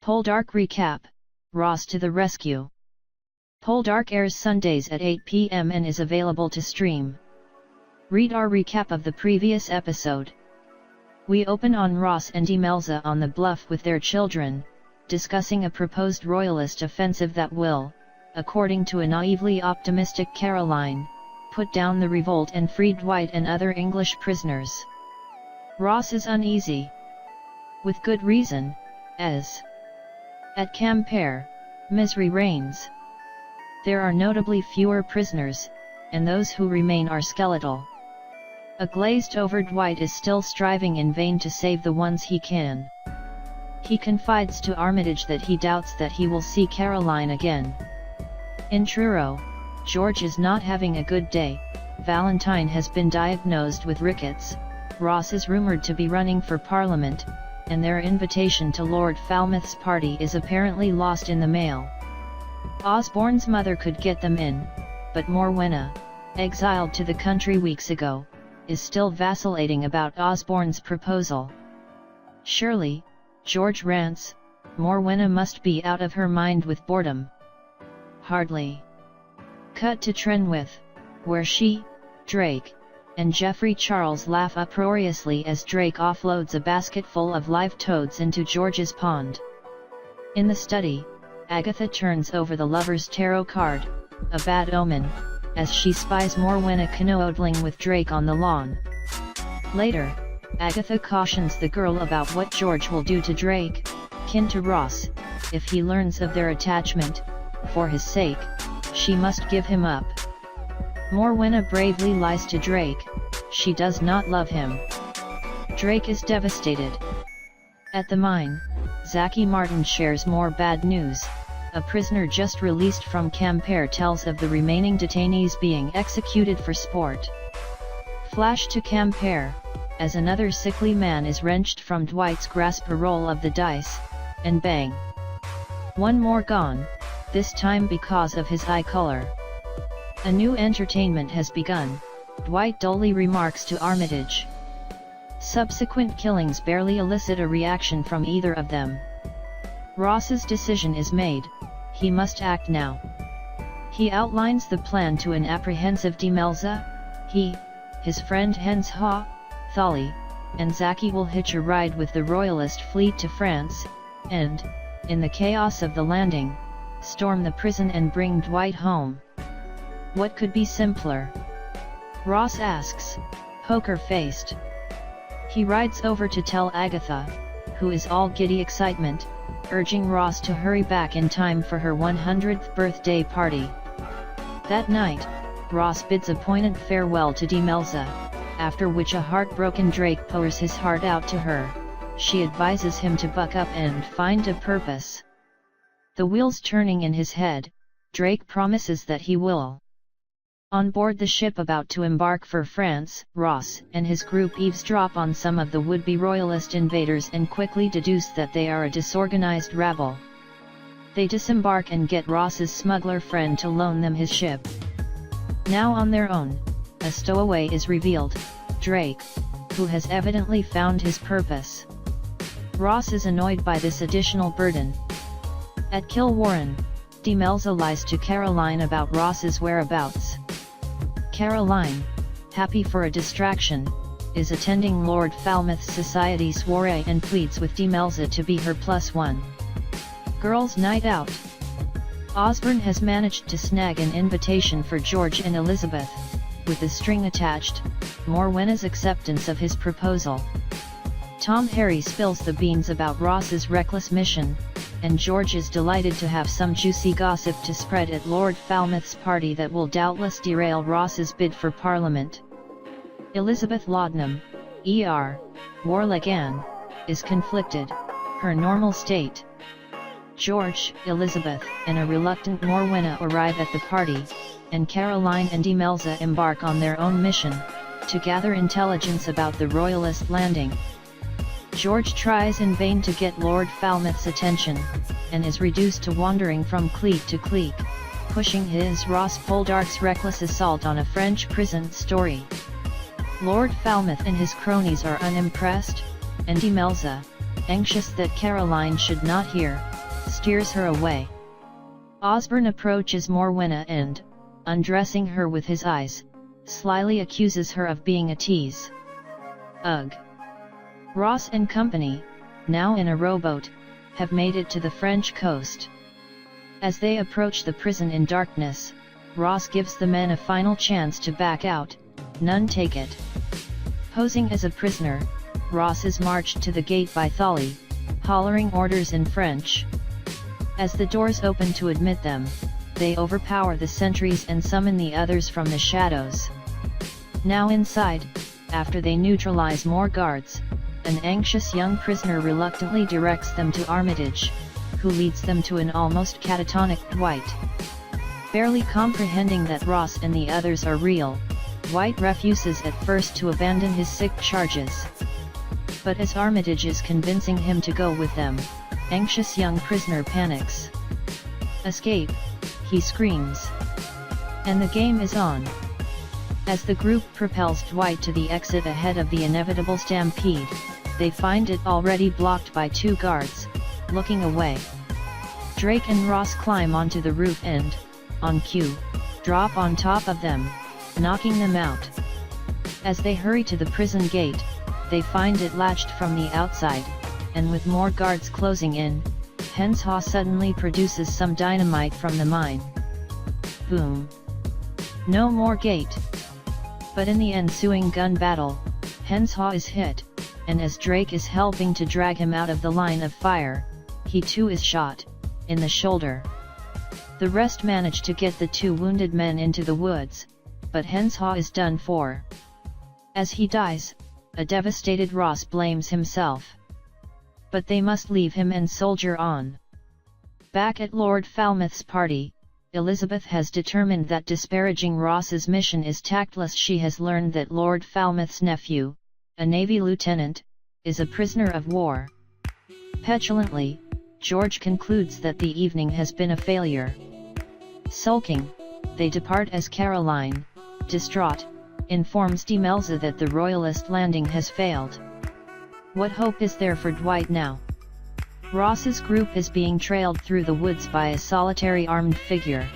Poldark recap, Ross to the rescue. Poldark airs Sundays at 8 p.m. and is available to stream. Read our recap of the previous episode. We open on Ross and Imelda on the bluff with their children, discussing a proposed royalist offensive that will, according to a naively optimistic Caroline, put down the revolt and free Dwight and other English prisoners. Ross is uneasy. With good reason, as at Campere, misery reigns. There are notably fewer prisoners, and those who remain are skeletal. A glazed-over Dwight is still striving in vain to save the ones he can. He confides to Armitage that he doubts that he will see Caroline again. In Truro, George is not having a good day. Valentine has been diagnosed with rickets, Ross is rumoured to be running for Parliament, and their invitation to Lord Falmouth's party is apparently lost in the mail. Osborne's mother could get them in, but Morwenna, exiled to the country weeks ago, is still vacillating about Osborne's proposal. Surely, George rants, Morwenna must be out of her mind with boredom. Hardly. Cut to Trenwith, where she, Drake, and Geoffrey Charles laugh uproariously as Drake offloads a basket full of live toads into George's pond. In the study, Agatha turns over the lover's tarot card, a bad omen, as she spies Morwenna canoodling with Drake on the lawn. Later, Agatha cautions the girl about what George will do to Drake, kin to Ross, if he learns of their attachment. For his sake, she must give him up. Morwenna bravely lies to Drake, she does not love him. Drake is devastated. At the mine, Zaki Martin shares more bad news. A prisoner just released from Campere tells of the remaining detainees being executed for sport. Flash to Campere, as another sickly man is wrenched from Dwight's grasp, a roll of the dice, and bang. One more gone, this time because of his eye color. A new entertainment has begun, Dwight dully remarks to Armitage. Subsequent killings barely elicit a reaction from either of them. Ross's decision is made, he must act now. He outlines the plan to an apprehensive Imelda. He, his friend Hens Haw, Thali, and Zaki will hitch a ride with the royalist fleet to France, and, in the chaos of the landing, storm the prison and bring Dwight home. What could be simpler? Ross asks, poker-faced. He rides over to tell Agatha, who is all giddy excitement, urging Ross to hurry back in time for her 100th birthday party. That night, Ross bids a poignant farewell to Imelda, after which a heartbroken Drake pours his heart out to her. She advises him to buck up and find a purpose. The wheels turning in his head, Drake promises that he will. On board the ship about to embark for France, Ross and his group eavesdrop on some of the would-be royalist invaders and quickly deduce that they are a disorganized rabble. They disembark and get Ross's smuggler friend to loan them his ship. Now on their own, a stowaway is revealed, Drake, who has evidently found his purpose. Ross is annoyed by this additional burden. At Kilwarren, Imelda lies to Caroline about Ross's whereabouts. Caroline, happy for a distraction, is attending Lord Falmouth's society soiree and pleads with Imelda to be her +1. Girls' night out. Osborne has managed to snag an invitation for George and Elizabeth, with the string attached, Morwenna's acceptance of his proposal. Tom Harry spills the beans about Ross's reckless mission, and George is delighted to have some juicy gossip to spread at Lord Falmouth's party that will doubtless derail Ross's bid for Parliament. Elizabeth Laudanum, E.R., Warlick Anne, is conflicted, her normal state. George, Elizabeth, and a reluctant Morwenna arrive at the party, and Caroline and Imelda embark on their own mission, to gather intelligence about the royalist landing. George tries in vain to get Lord Falmouth's attention, and is reduced to wandering from clique to clique, pushing his Ross Poldark's reckless assault on a French prison story. Lord Falmouth and his cronies are unimpressed, and Imelda, anxious that Caroline should not hear, steers her away. Osborne approaches Morwenna and, undressing her with his eyes, slyly accuses her of being a tease. Ugh! Ross and company, now in a rowboat, have made it to the French coast. As they approach the prison in darkness, Ross gives the men a final chance to back out, none take it. Posing as a prisoner, Ross is marched to the gate by Tholly, hollering orders in French. As the doors open to admit them, they overpower the sentries and summon the others from the shadows. Now inside, after they neutralize more guards, an anxious young prisoner reluctantly directs them to Armitage, who leads them to an almost catatonic Dwight. Barely comprehending that Ross and the others are real, Dwight refuses at first to abandon his sick charges. But as Armitage is convincing him to go with them, anxious young prisoner panics. "Escape!" he screams. And the game is on. As the group propels Dwight to the exit ahead of the inevitable stampede, they find it already blocked by 2 guards, looking away. Drake and Ross climb onto the roof and, on cue, drop on top of them, knocking them out. As they hurry to the prison gate, they find it latched from the outside, and with more guards closing in, Henshaw suddenly produces some dynamite from the mine. Boom! No more gate. But in the ensuing gun battle, Henshaw is hit, and as Drake is helping to drag him out of the line of fire, he too is shot, in the shoulder. The rest manage to get the 2 wounded men into the woods, but Henshaw is done for. As he dies, a devastated Ross blames himself. But they must leave him and soldier on. Back at Lord Falmouth's party, Elizabeth has determined that disparaging Ross's mission is tactless. She has learned that Lord Falmouth's nephew, a Navy lieutenant, is a prisoner of war. Petulantly, George concludes that the evening has been a failure. Sulking, they depart as Caroline, distraught, informs Demelza that the Royalist landing has failed. What hope is there for Dwight now? Ross's group is being trailed through the woods by a solitary armed figure.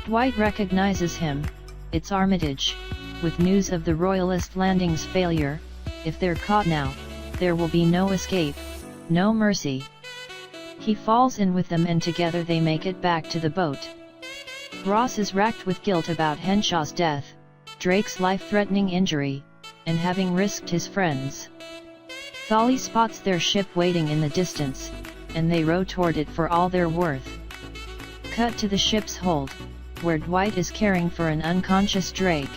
Dwight recognizes him, it's Armitage, with news of the Royalist landing's failure. If they're caught now, there will be no escape, no mercy. He falls in with them and together they make it back to the boat. Ross is racked with guilt about Henshaw's death, Drake's life-threatening injury, and having risked his friends. Tholly spots their ship waiting in the distance, and they row toward it for all they're worth. Cut to the ship's hold, where Dwight is caring for an unconscious Drake.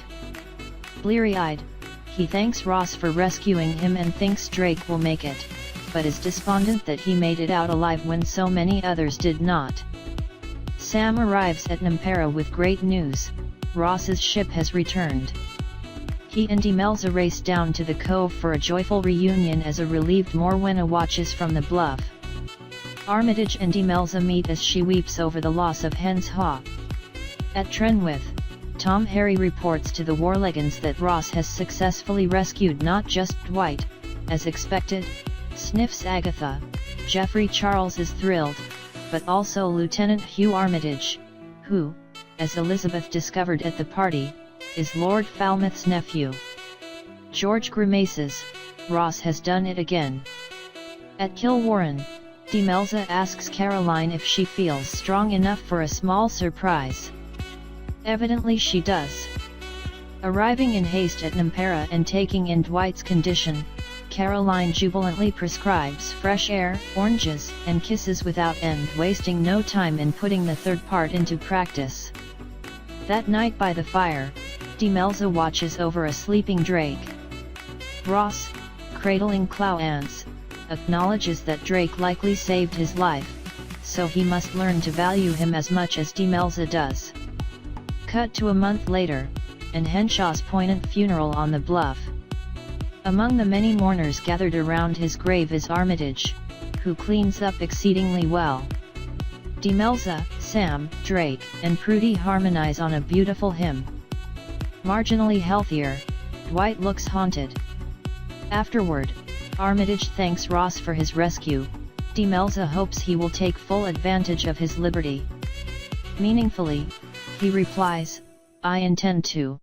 Bleary-eyed, he thanks Ross for rescuing him and thinks Drake will make it, but is despondent that he made it out alive when so many others did not. Sam arrives at Nampera with great news: Ross's ship has returned. He and Demelza race down to the cove for a joyful reunion as a relieved Morwenna watches from the bluff. Armitage and Demelza meet as she weeps over the loss of Henshaw. At Trenwith, Tom Harry reports to the Warlegans that Ross has successfully rescued not just Dwight, as expected, sniffs Agatha. Geoffrey Charles is thrilled, but also Lieutenant Hugh Armitage, who, as Elizabeth discovered at the party, is Lord Falmouth's nephew. George grimaces, Ross has done it again. At Kilwarren, Demelza asks Caroline if she feels strong enough for a small surprise. Evidently she does. Arriving in haste at Nampera and taking in Dwight's condition, Caroline jubilantly prescribes fresh air, oranges, and kisses without end, wasting no time in putting the third part into practice. That night by the fire, Demelza watches over a sleeping Drake. Ross, cradling Clow ants, acknowledges that Drake likely saved his life, so he must learn to value him as much as Demelza does. Cut to a month later, and Henshaw's poignant funeral on the bluff. Among the many mourners gathered around his grave is Armitage, who cleans up exceedingly well. Demelza, Sam, Drake, and Prudy harmonize on a beautiful hymn. Marginally healthier, Dwight looks haunted. Afterward, Armitage thanks Ross for his rescue, Demelza hopes he will take full advantage of his liberty. Meaningfully, he replies, "I intend to."